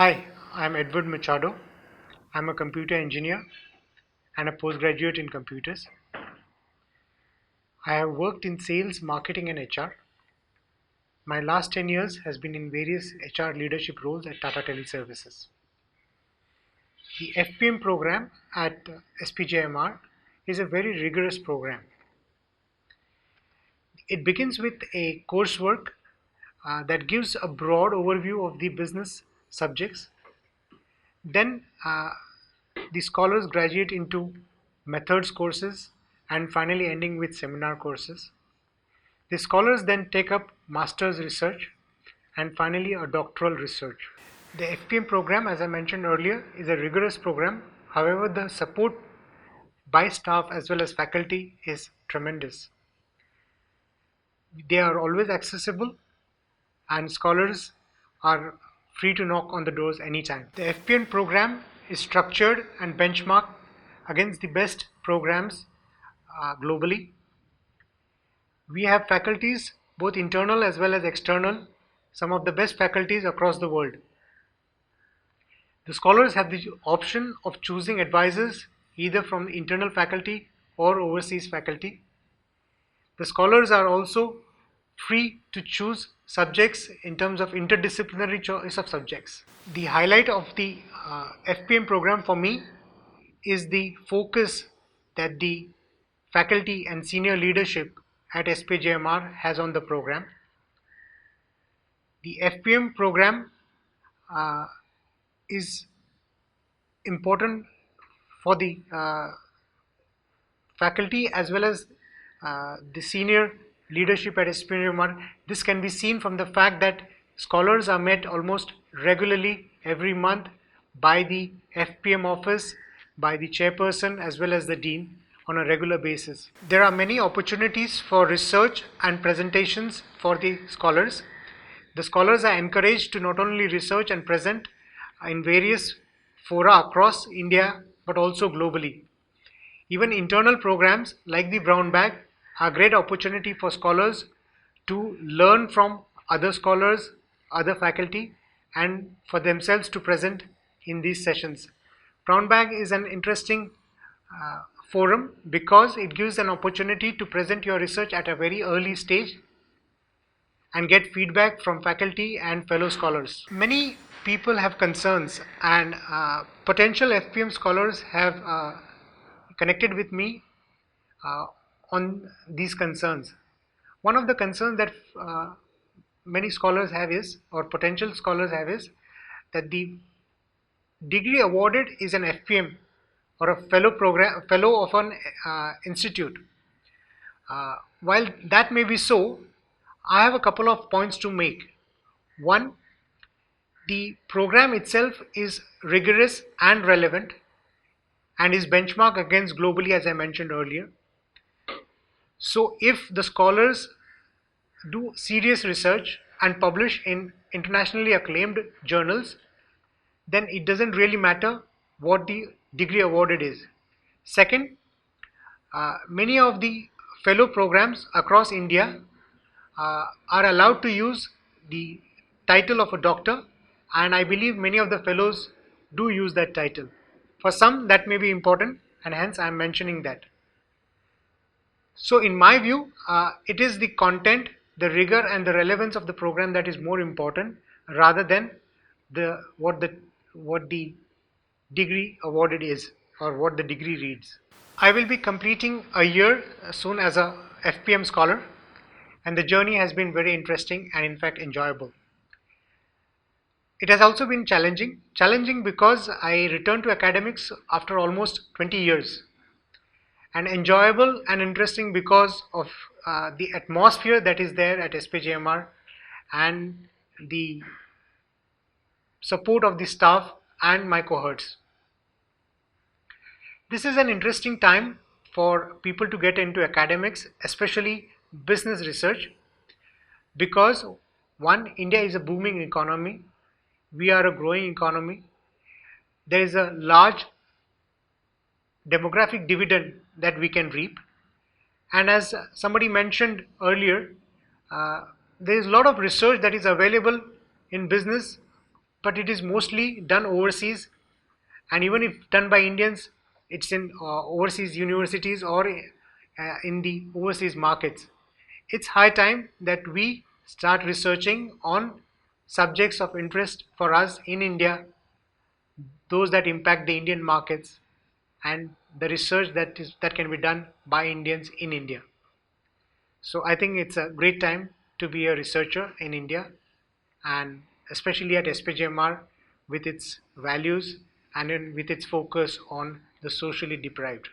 Hi, I'm Edward Machado. I'm a computer engineer and a postgraduate in computers. I have worked in sales, marketing, and HR. My last 10 years has been in various HR leadership roles at Tata Teleservices. The FPM program at SPJIMR is a very rigorous program. It begins with a coursework that gives a broad overview of the business subjects. Then the scholars graduate into methods courses and finally ending with seminar courses. The scholars then take up master's research and finally a doctoral research. The FPM program, as I mentioned earlier, is a rigorous program. However, the support by staff as well as faculty is tremendous. They are always accessible and scholars are free to knock on the doors anytime. The FPM program is structured and benchmarked against the best programs globally. We have faculties, both internal as well as external, some of the best faculties across the world. The scholars have the option of choosing advisors either from internal faculty or overseas faculty. The scholars are also free to choose subjects in terms of interdisciplinary choice of subjects. The highlight of the FPM program for me is the focus that the faculty and senior leadership at SPJIMR has on the program. The FPM program is important for the faculty as well as the senior leadership at SPJIMR. This can be seen from the fact that scholars are met almost regularly every month by the FPM office, by the chairperson as well as the dean on a regular basis. There are many opportunities for research and presentations for the scholars. The scholars are encouraged to not only research and present in various fora across India but also globally. Even internal programs like the Brown Bag are a great opportunity for scholars to learn from other scholars, other faculty, and for themselves to present in these sessions. Brown Bag is an interesting forum because it gives an opportunity to present your research at a very early stage and get feedback from faculty and fellow scholars. Many people have concerns and potential FPM scholars have connected with me on these concerns. One of the concerns that many scholars have is, or potential scholars have is, that the degree awarded is an FPM or a fellow of an institute. While that may be so, I have a couple of points to make. One, the program itself is rigorous and relevant and is benchmarked against globally, as I mentioned earlier. So if the scholars do serious research and publish in internationally acclaimed journals, then it doesn't really matter what the degree awarded is. Second, many of the fellow programs across India are allowed to use the title of a doctor, and I believe many of the fellows do use that title. For some, that may be important, and hence I am mentioning that. So in my view, it is the content, the rigor and the relevance of the program that is more important rather than what the degree awarded is or what the degree reads. I will be completing a year soon as a FPM scholar, and the journey has been very interesting and in fact enjoyable. It has also been challenging because I returned to academics after almost 20 years, and enjoyable and interesting because of the atmosphere that is there at SPJIMR and the support of the staff and my cohorts. This is an interesting time for people to get into academics, especially business research, because one, India is a booming economy. We are a growing economy. There is a large demographic dividend that we can reap. And as somebody mentioned earlier, there is a lot of research that is available in business but it is mostly done overseas, and even if done by Indians, it's in overseas universities or in the overseas markets. It's high time that we start researching on subjects of interest for us in India, those that impact the Indian markets, and the research that can be done by Indians in India. So I think it's a great time to be a researcher in India, and especially at SPJIMR with its values and with its focus on the socially deprived.